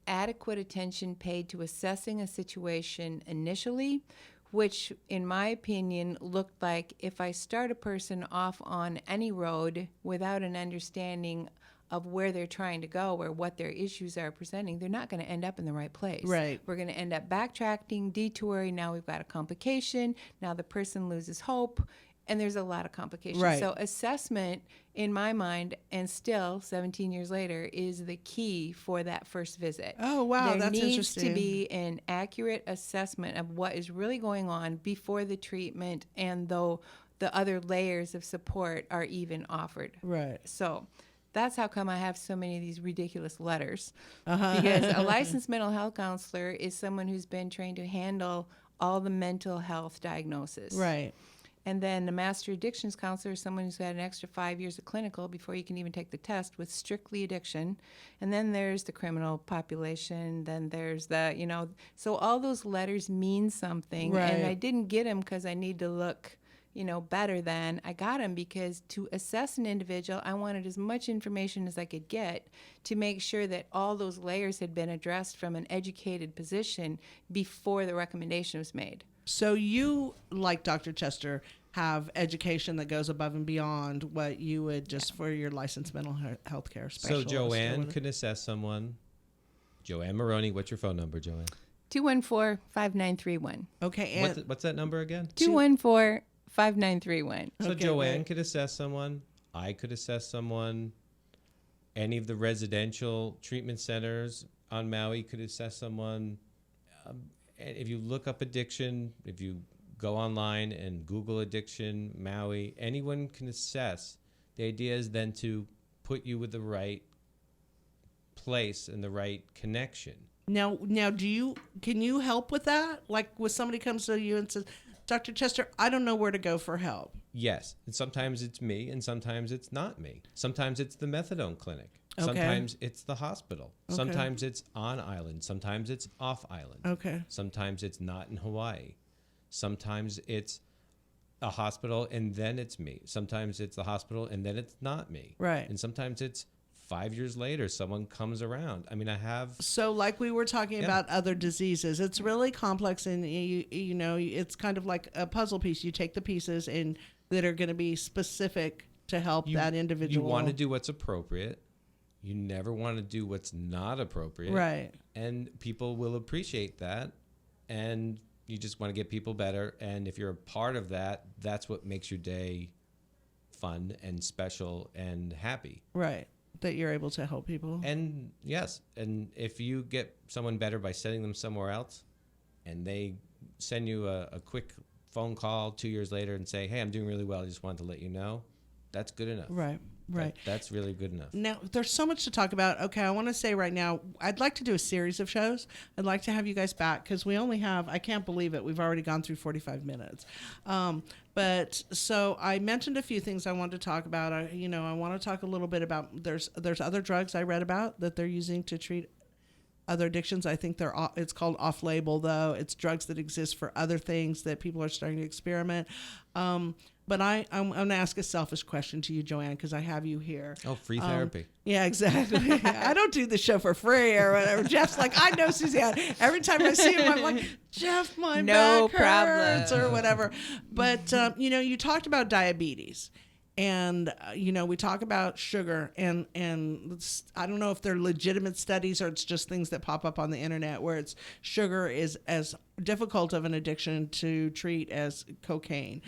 adequate attention paid to assessing a situation initially, which in my opinion looked like if I start a person off on any road without an understanding of where they're trying to go or what their issues are presenting, they're not going to end up in the right place. Right. We're going to end up backtracking, detouring. Now we've got a complication. Now the person loses hope. And there's a lot of complications. Right. So assessment, in my mind, and still 17 years later, is the key for that first visit. Oh, wow, there that's needs interesting. to be an accurate assessment of what is really going on before the treatment, and though the other layers of support are even offered. Right. So that's how come I have so many of these ridiculous letters. Uh-huh. Because a licensed mental health counselor is someone who's been trained to handle all the mental health diagnosis. Right. And then the master addictions counselor is someone who's had an extra 5 years of clinical before you can even take the test with strictly addiction. And then there's the criminal population. Then there's the, so all those letters mean something. Right. And I didn't get them because I need to look, better than. I got them because to assess an individual, I wanted as much information as I could get to make sure that all those layers had been addressed from an educated position before the recommendation was made. So you, like Dr. Chester, have education that goes above and beyond what you would just for your licensed mental health care So specialist. Joanne can assess someone. Joanne Morani, what's your phone number, Joanne? 214-5931. Okay, and What's that number again? 214-5931. So Okay, Joanne great. could assess someone. I could assess someone. Any of the residential treatment centers on Maui could assess someone. And if you look up addiction, if you go online and Google addiction, Maui, anyone can assess. The idea is then to put you with the right place and the right connection. now, can you help with that? Like, when somebody comes to you and says, Dr. Chester, I don't know where to go for help. Yes, and sometimes it's me, and sometimes it's not me. Sometimes it's the methadone clinic. Okay. Sometimes it's the hospital. Okay. Sometimes it's on island. Sometimes it's off island. Okay. Sometimes it's not in Hawaii. Sometimes it's a hospital and then it's me. Sometimes it's the hospital and then it's not me. Right. And sometimes it's 5 years later someone comes around. I mean, I have. So, like we were talking Yeah. about other diseases, it's really complex, and you know, it's kind of like a puzzle piece. You take the pieces and that are going to be specific to help that individual. You want to do what's appropriate. You never want to do what's not appropriate. Right. And people will appreciate that. And you just want to get people better. And if you're a part of that, that's what makes your day fun and special and happy. Right. That you're able to help people. And yes, and if you get someone better by sending them somewhere else and they send you a quick phone call 2 years later and say, hey, I'm doing really well, I just wanted to let you know, that's good enough. Right. Right. That's really good enough. Now, there's so much to talk about. Okay, I want to say right now, I'd like to do a series of shows. I'd like to have you guys back because we only have, I can't believe it, we've already gone through 45 minutes. But so I mentioned a few things I wanted to talk about. I want to talk a little bit about, there's other drugs I read about that they're using to treat other addictions. I think it's called off-label, though. It's drugs that exist for other things that people are starting to experiment. But I'm going to ask a selfish question to you, Joanne, because I have you here. Oh, free therapy. Yeah, exactly. I don't do the show for free or whatever. Jeff's like, I know Suzanne. Every time I see him, I'm like, Jeff, my No back hurts problem. or whatever. But, you talked about diabetes. And, we talk about sugar and I don't know if they're legitimate studies or it's just things that pop up on the internet where sugar is as difficult of an addiction to treat as cocaine.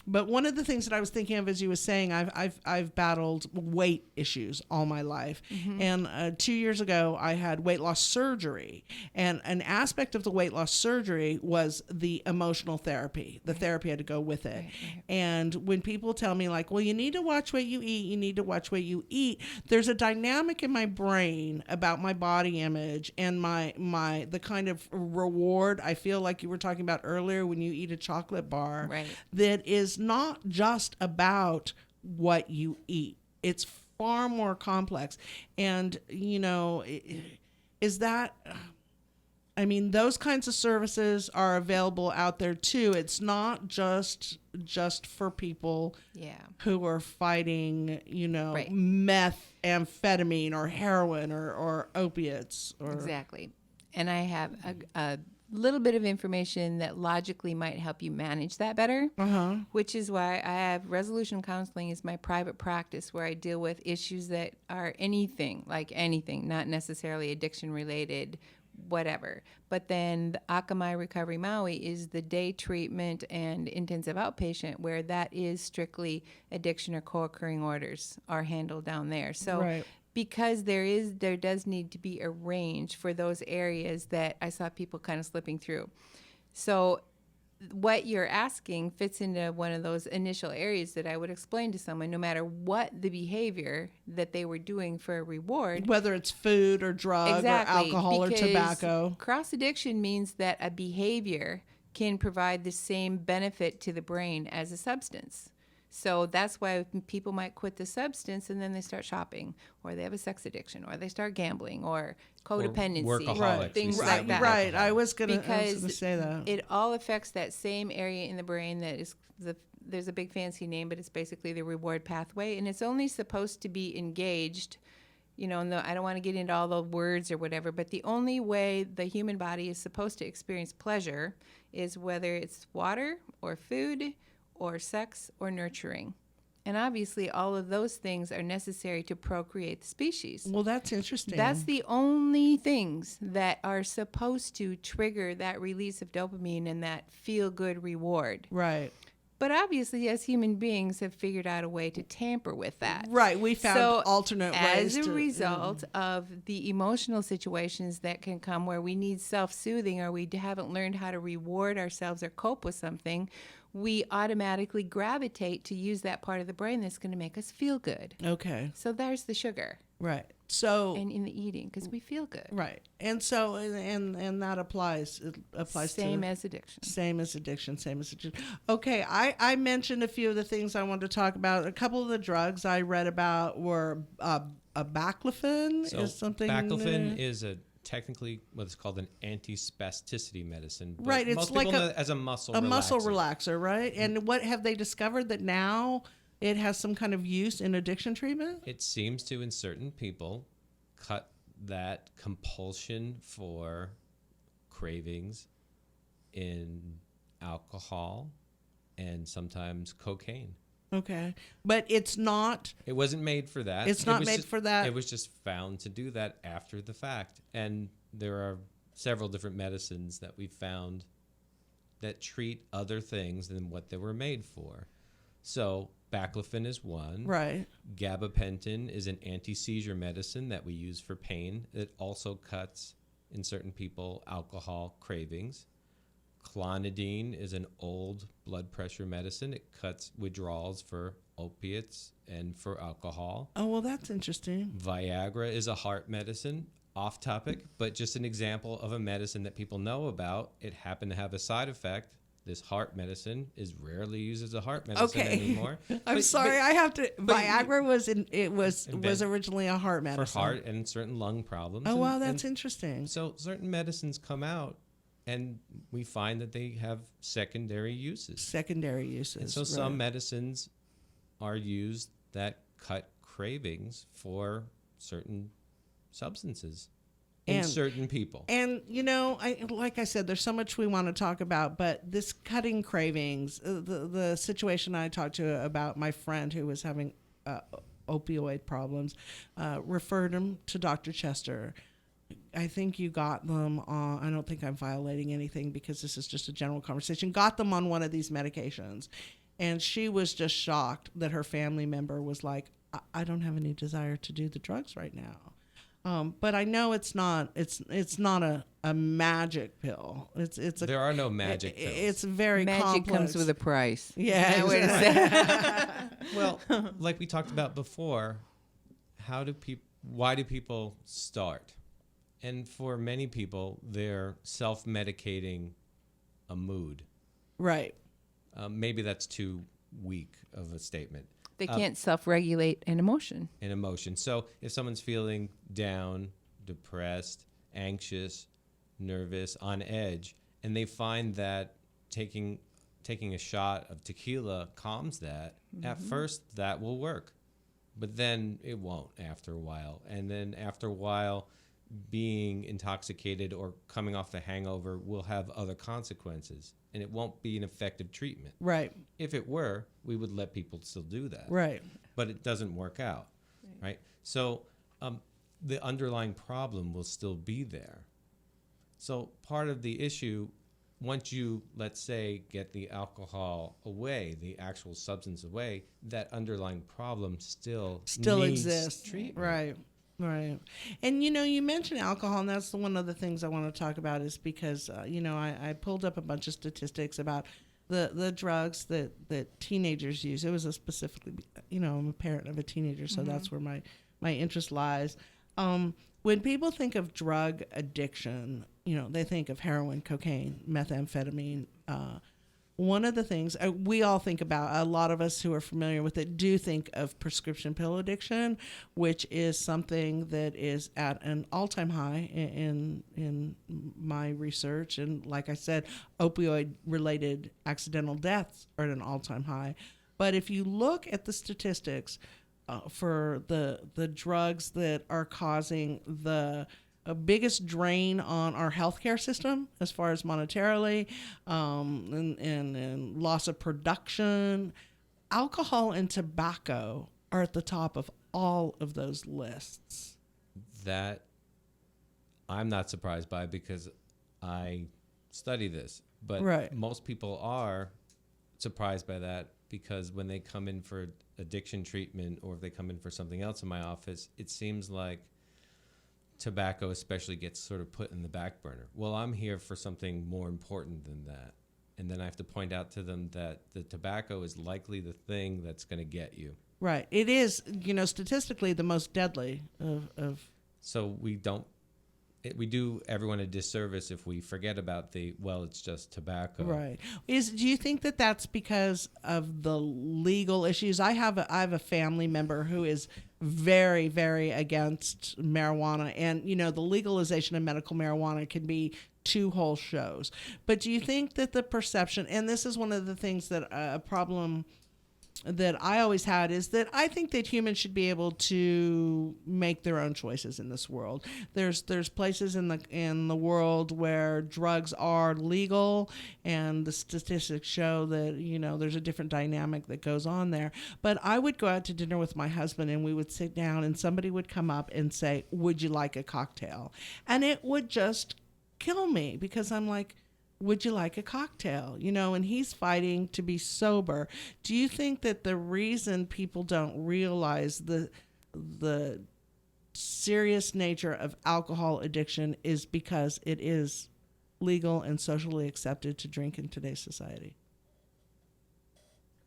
But one of the things that I was thinking of as you were saying, I've battled weight issues all my life. Mm-hmm. And 2 years ago, I had weight loss surgery. And an aspect of the weight loss surgery was the emotional therapy. The therapy had to go with it. Right. And when people tell me like, well, you need to watch what you eat, there's a dynamic in my brain about my body image and the kind of reward I feel like you were talking about earlier when you eat a chocolate bar. Right. That is not just about what you eat. It's far more complex. And, is that, those kinds of services are available out there too. It's not just for people who are fighting, right. methamphetamine or heroin or opiates. Exactly. And I have a little bit of information that logically might help you manage that better, which is why I have resolution counseling as my private practice where I deal with issues that are anything, not necessarily addiction related, whatever. But then the Akamai Recovery Maui is the day treatment and intensive outpatient where that is strictly addiction or co-occurring orders are handled down there. So right. Because there does need to be a range for those areas that I saw people kind of slipping through. So what you're asking fits into one of those initial areas that I would explain to someone, no matter what the behavior that they were doing for a reward. Whether it's food or drug exactly, or alcohol or tobacco. Cross-addiction means that a behavior can provide the same benefit to the brain as a substance. So that's why people might quit the substance and then they start shopping, or they have a sex addiction, or they start gambling, or codependency, or workaholics, things right. like that. Right. I was going because to say that. It all affects that same area in the brain that is there's a big fancy name, but it's basically the reward pathway, and it's only supposed to be engaged. I don't want to get into all the words or whatever, but the only way the human body is supposed to experience pleasure is whether it's water or food or sex or nurturing. And obviously, all of those things are necessary to procreate the species. Well, that's interesting. That's the only things that are supposed to trigger that release of dopamine and that feel-good reward. right. But obviously, as human beings have figured out a way to tamper with that. Right. We found So, alternate ways as to. a result of the emotional situations that can come where we need self-soothing or we haven't learned how to reward ourselves or cope with something, we automatically gravitate to use that part of the brain that's going to make us feel good. Okay. So there's the sugar Right. So. and in the eating because we feel good. Right. And so and that applies. It applies Same to. as addiction. Same as addiction, same as addiction. Okay, I mentioned a few of the things I wanted to talk about. A couple of the drugs I read about were a baclofen So is something. baclofen is technically what's called an anti-spasticity medicine. But Right, it's most like people know it as a muscle muscle relaxer. relaxer, right? And what have they discovered that now it has some kind of use in addiction treatment? It seems to, in certain people, cut that compulsion for cravings in alcohol and sometimes cocaine. Okay, but it's not. It wasn't made for that. It's not made for that. It was just found to do that after the fact. And there are several different medicines that we found that treat other things than what they were made for. So baclofen is one. Right. Gabapentin is an anti-seizure medicine that we use for pain. It also cuts, in certain people, alcohol cravings. Clonidine is an old blood pressure medicine. It cuts withdrawals for opiates and for alcohol. Oh, well, that's interesting. Viagra is a heart medicine. Off topic, but just an example of a medicine that people know about. It happened to have a side effect. This heart medicine is rarely used as a heart medicine anymore. I'm sorry, I have to. Viagra was originally a heart medicine for heart and certain lung problems. Oh, wow, that's interesting. So certain medicines come out, and we find that they have secondary uses. Secondary uses. And so some medicines are used that cut cravings for certain substances in certain people. And, like I said, there's so much we want to talk about, but this cutting cravings, the situation I talked to about my friend who was having opioid problems, referred him to Dr. Chester. I think you got them on, I don't think I'm violating anything because this is just a general conversation, got them on one of these medications. And she was just shocked that her family member was like, I don't have any desire to do the drugs right now. But I know it's not a magic pill. There are no magic pills. It's very Magic complex. comes with a price. Yeah, exactly. Well, like we talked about before, why do people start? And for many people, they're self-medicating a mood. Right. Maybe that's too weak of a statement. They can't self-regulate an emotion. An emotion. So if someone's feeling down, depressed, anxious, nervous, on edge, and they find that taking a shot of tequila calms that, at first that will work. But then it won't after a while. And then after a while, being intoxicated or coming off the hangover will have other consequences, and it won't be an effective treatment. Right. If it were, we would let people still do that. Right. But it doesn't work out, right? So the underlying problem will still be there. So part of the issue, once you, let's say, get the alcohol away, the actual substance away, that underlying problem still needs exists. treatment. Right. Right. And, you mentioned alcohol, and that's one of the things I want to talk about is because, I pulled up a bunch of statistics about the drugs that teenagers use. It was specifically, I'm a parent of a teenager, so that's where my interest lies. When people think of drug addiction, they think of heroin, cocaine, methamphetamine. One of the things we all think about, a lot of us who are familiar with it do think of prescription pill addiction, which is something that is at an all-time high in my research. And like I said, opioid-related accidental deaths are at an all-time high. But if you look at the statistics for the drugs that are causing the biggest drain on our healthcare system as far as monetarily and loss of production, alcohol and tobacco are at the top of all of those lists. That I'm not surprised by because I study this. But Right. most people are surprised by that because when they come in for addiction treatment or if they come in for something else in my office, it seems like tobacco especially gets sort of put in the back burner. Well, I'm here for something more important than that. And then I have to point out to them that the tobacco is likely the thing that's going to get you. Right. It is, statistically the most deadly of So we do everyone a disservice if we forget about it's just tobacco. Right. Do you think that that's because of the legal issues? I have a family member who is very, very against marijuana, and the legalization of medical marijuana can be 2 whole shows. But do you think that the perception, and this is one of the things that a problem that I always had, is that I think that humans should be able to make their own choices in this world. There's places in the world where drugs are legal, and the statistics show that there's a different dynamic that goes on there. But I would go out to dinner with my husband, and we would sit down, and somebody would come up and say, "Would you like a cocktail?" And it would just kill me because I'm like, would you like a cocktail? And he's fighting to be sober. Do you think that the reason people don't realize the serious nature of alcohol addiction is because it is legal and socially accepted to drink in today's society?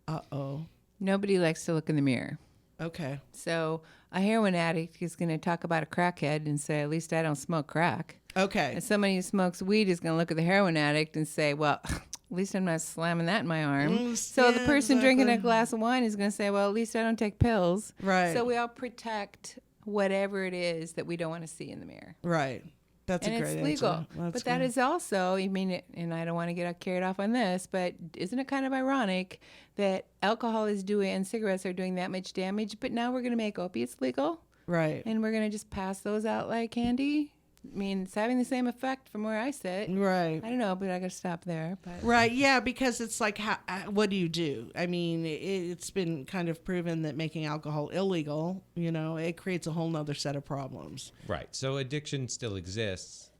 Uh-oh. Nobody likes to look in the mirror. Okay. So a heroin addict is going to talk about a crackhead and say, at least I don't smoke crack. Okay. And somebody who smokes weed is going to look at the heroin addict and say, well, at least I'm not slamming that in my arm. So the person drinking a glass of wine is going to say, well, at least I don't take pills. Right. So we all protect whatever it is that we don't want to see in the mirror. Right. That's a great answer. And it's legal. That's But that good. is also, and I don't want to get carried off on this, but isn't it kind of ironic that alcohol is doing and cigarettes are doing that much damage, but now we're going to make opiates legal? Right. And we're going to just pass those out like candy? I mean, it's having the same effect from where I sit. Right. I don't know, but I got to stop there. But. Right, yeah, because it's like, what do you do? I mean, it's been kind of proven that making alcohol illegal, it creates a whole nother set of problems. Right. So addiction still exists.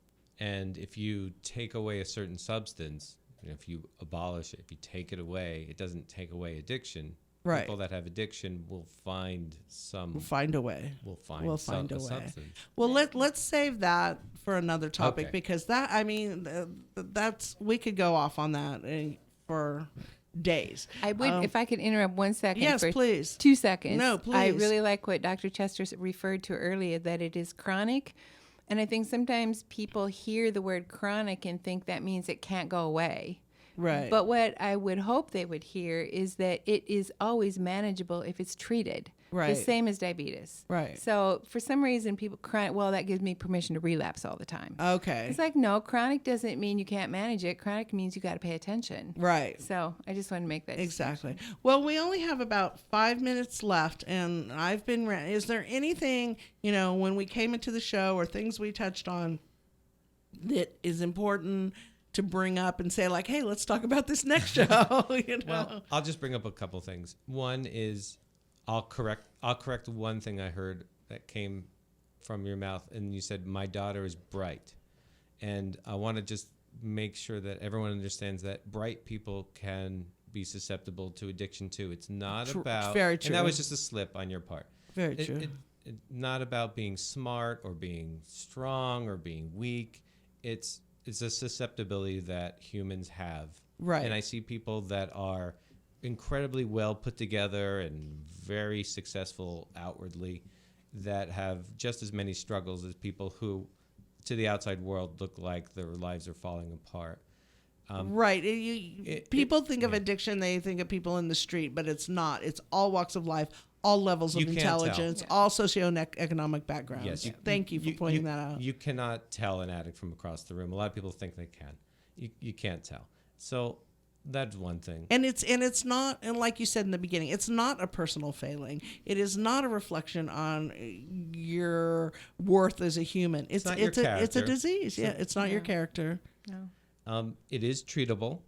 And if you take away a certain substance, if you abolish it, if you take it away, it doesn't take away addiction. Right. People that have addiction will find We'll find a way. Will find a way. substance. Well, let's save that for another topic, Okay. because that's we could go off on that for days. I would, if I could interrupt 1 second. Yes, for please. 2 seconds. No, please. I really like what Dr. Chester referred to earlier, that it is chronic. And I think sometimes people hear the word chronic and think that means it can't go away. Right. But what I would hope they would hear is that it is always manageable if it's treated. Right. The same as diabetes. Right. So for some reason, people cry, well, that gives me permission to relapse all the time. Okay. It's like, no, chronic doesn't mean you can't manage it. Chronic means you got to pay attention. Right. So I just want to make that Exactly. Well, we only have about 5 minutes left, and is there anything, when we came into the show or things we touched on that is important to bring up and say, like, hey, let's talk about this next show? Well, I'll just bring up a couple things. One is I'll correct one thing I heard that came from your mouth, and you said my daughter is bright. And I want to just make sure that everyone understands that bright people can be susceptible to addiction too. It's not about very true. And that was just a slip on your part. Very true. It's not about being smart or being strong or being weak. It's a susceptibility that humans have. Right. And I see people that are incredibly well put together and very successful outwardly that have just as many struggles as people who to the outside world look like their lives are falling apart. Right. People think of addiction, they think of people in the street, but it's not. It's all walks of life, all levels of intelligence, all socioeconomic backgrounds. Yes, Thank you for pointing that out. You cannot tell an addict from across the room. A lot of people think they can. You can't tell. So that's one thing. And it's not, and like you said in the beginning, it's not a personal failing. It is not a reflection on your worth as a human. It's not your character. It's a disease. Yeah, it's not your character. No. It is treatable.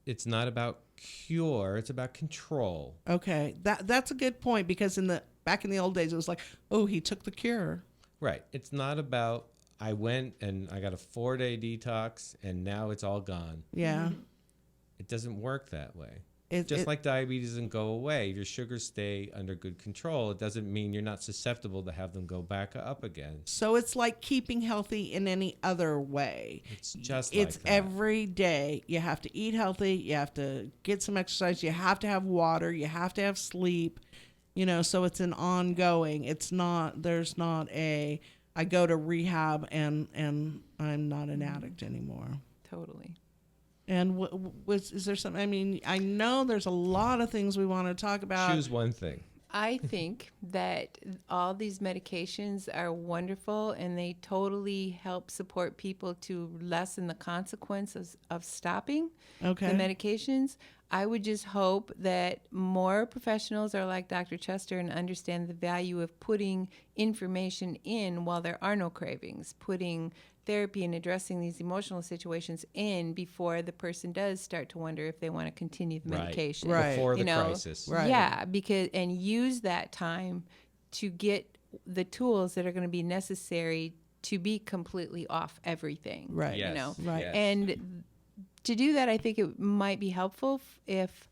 It's not about cure, it's about control. Okay, that's a good point, because back in the old days it was like, oh, he took the cure. Right. It's not about I went and I got a 4-day detox and now it's all gone. Yeah. It doesn't work that way. It, Just it- like diabetes doesn't go away, if your sugars stay under good control, it doesn't mean you're not susceptible to have them go back up again. So it's like keeping healthy in any other way. It's just It's like that. every day. You have to eat healthy. You have to get some exercise. You have to have water. You have to have sleep. So it's an ongoing. It's not, there's not I go to rehab and I'm not an addict anymore. Totally. And is there something, I mean, I know there's a lot of things we want to talk about. Choose one thing. I think that all these medications are wonderful, and they totally help support people to lessen the consequences of stopping Okay. the medications. I would just hope that more professionals are like Dr. Chester and understand the value of putting information in while there are no cravings, putting therapy and addressing these emotional situations in before the person does start to wonder if they want to continue the medication. Right. Before You the know, crisis. Right. Yeah, and use that time to get the tools that are going to be necessary to be completely off everything. Right. Yes. You know, Right. Yes. and to do that, I think it might be helpful if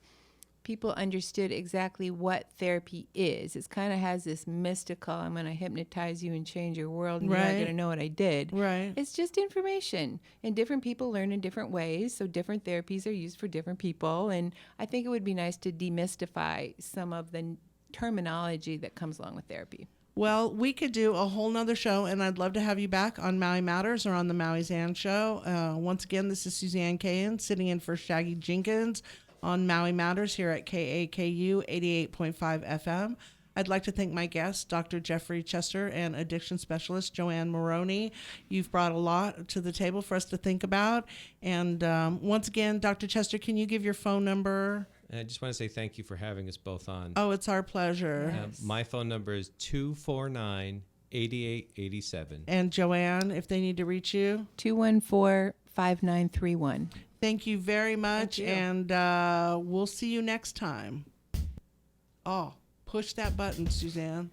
people understood exactly what therapy is. It kind of has this mystical, I'm going to hypnotize you and change your world, and you're not Right. going to know what I did. Right. It's just information, and different people learn in different ways, so different therapies are used for different people, and I think it would be nice to demystify some of the terminology that comes along with therapy. Well, we could do a whole nother show, and I'd love to have you back on Maui Matters or on the Maui Zan Show. Once again, this is Suzanne Cahan sitting in for Shaggy Jenkins on Maui Matters here at KAKU 88.5 FM. I'd like to thank my guests, Dr. Jeffrey Chester and addiction specialist Joanne Morani. You've brought a lot to the table for us to think about. And once again, Dr. Chester, can you give your phone number? And I just want to say thank you for having us both on. Oh, it's our pleasure. My phone number is 249-8887. And Joanne, if they need to reach you? 214-5931. Thank you very much, Thank you. and we'll see you next time. Oh, push that button, Suzanne.